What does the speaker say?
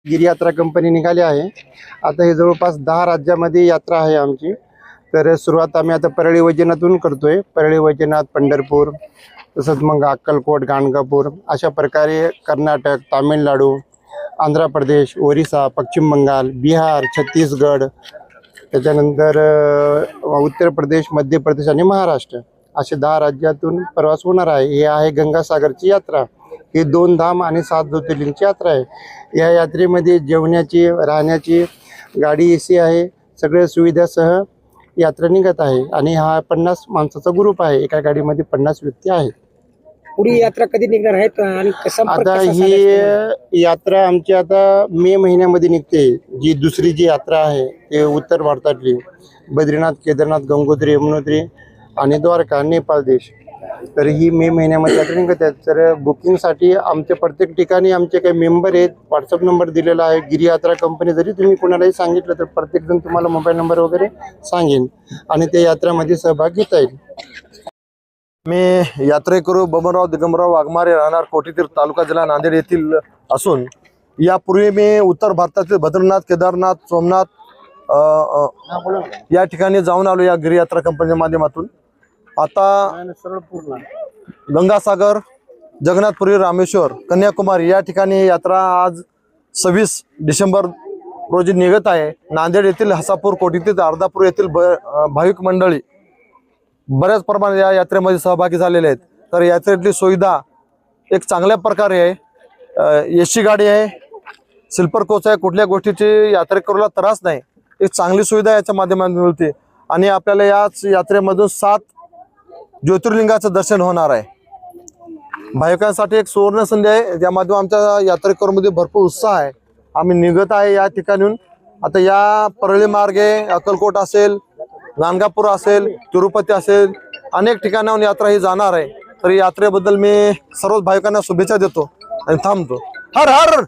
गिरियात्रा company निघाली आहे। आता हे जवळपास 10 राज्यामध्ये यात्रा आहे आमची। तर सुरुवात आम्ही आता परळी वैजनाथून करतोय। परळी वैजनाथ, पंढरपूर, तसंच मग अक्कलकोट, गाणगापूर, अशा प्रकारे कर्नाटक, तामिळनाडू, आंध्र प्रदेश, ओरिसा, पश्चिम बंगाल, बिहार, छत्तीसगड, त्याच्यानंतर उत्तर प्रदेश, मध्य प्रदेश आणि महाराष्ट्र असे 10 राज्यातून प्रवास होणार आहे। हे आहे गंगासागरची यात्रा। ही 2 धाम आणि 7 ज्योतिर्लिंगची यात्रा आहे। या यात्रेमध्ये जेवणाची, राहण्याची, गाडी एसी आहे, सगळ्या सुविधासह यात्रा निघत आहे। आणि हा 50 माणसाचा ग्रुप आहे। एका गाडीमध्ये 50 व्यक्ती आहेत। पुढे यात्रा कधी निघणार आहेत आणि संपर्क आता कसा ही साधायचा? यात्रा आमची आता मे महिन्यामध्ये निघते। जी दुसरी जी यात्रा आहे ते उत्तर भारतातली बद्रीनाथ, केदारनाथ, गंगोत्री, यमुनोत्री आणि द्वारका, नेपाळ देश। तर ही मे महिन्यामध्ये यात्रा निघत आहे। तर बुकिंगसाठी आमच्या प्रत्येक ठिकाणी आमचे काही मेंबर आहेत, व्हॉट्सअप नंबर दिलेला आहे। गिरियात्रा कंपनी जरी तुम्ही कोणालाही सांगितलं तर प्रत्येकजण तुम्हाला मोबाईल नंबर वगैरे सांगेन आणि त्या यात्रामध्ये सहभाग घेता येईल। मी यात्रेकरू बबनराव दिगंबरराव वाघमारे, राहणार कोटीतीर्थ, तालुका जिल्हा नांदेड येथील असून यापूर्वी मी उत्तर भारतातील बद्रीनाथ, केदारनाथ, सोमनाथ या ठिकाणी जाऊन आलो या गिरियात्रा कंपनीच्या माध्यमातून। आता गंगासागर, जगन्नाथपुरी, रामेश्वर, कन्याकुमारी या ठिकाणी यात्रा आज 26 डिसेंबर रोजी निघत आहे। नांदेड येथील हसापूर, कोटीतीर्थ, अर्धापूर येथील भाविक मंडळी बऱ्याच प्रमाणात या यात्रेमध्ये सहभागी झालेले आहेत। तर यात्रेतली सुविधा एक चांगल्या प्रकारे आहे। एसी गाडी आहे, स्लीपर कोच आहे, कुठल्या गोष्टीची यात्रेकरूला त्रास नाही, एक चांगली सुविधा याच्या माध्यमातून मिळते। आणि आपल्याला याच यात्रेमधून 7 ज्योतिर्लिंगाचं दर्शन होणार आहे। भाविकांसाठी एक सुवर्ण संधी आहे। त्या माध्यमातून आमच्या यात्रेकरूमध्ये भरपूर उत्साह आहे। आम्ही निघत आहे या ठिकाणून। आता या परळी मार्गे अक्कलकोट असेल, गाणगापूर असेल, तिरुपती असेल, अनेक ठिकाणाहून यात्रा ही जाणार आहे। तर यात्रेबद्दल मी सर्व भाविकांना शुभेच्छा देतो आणि थांबतो। हर हर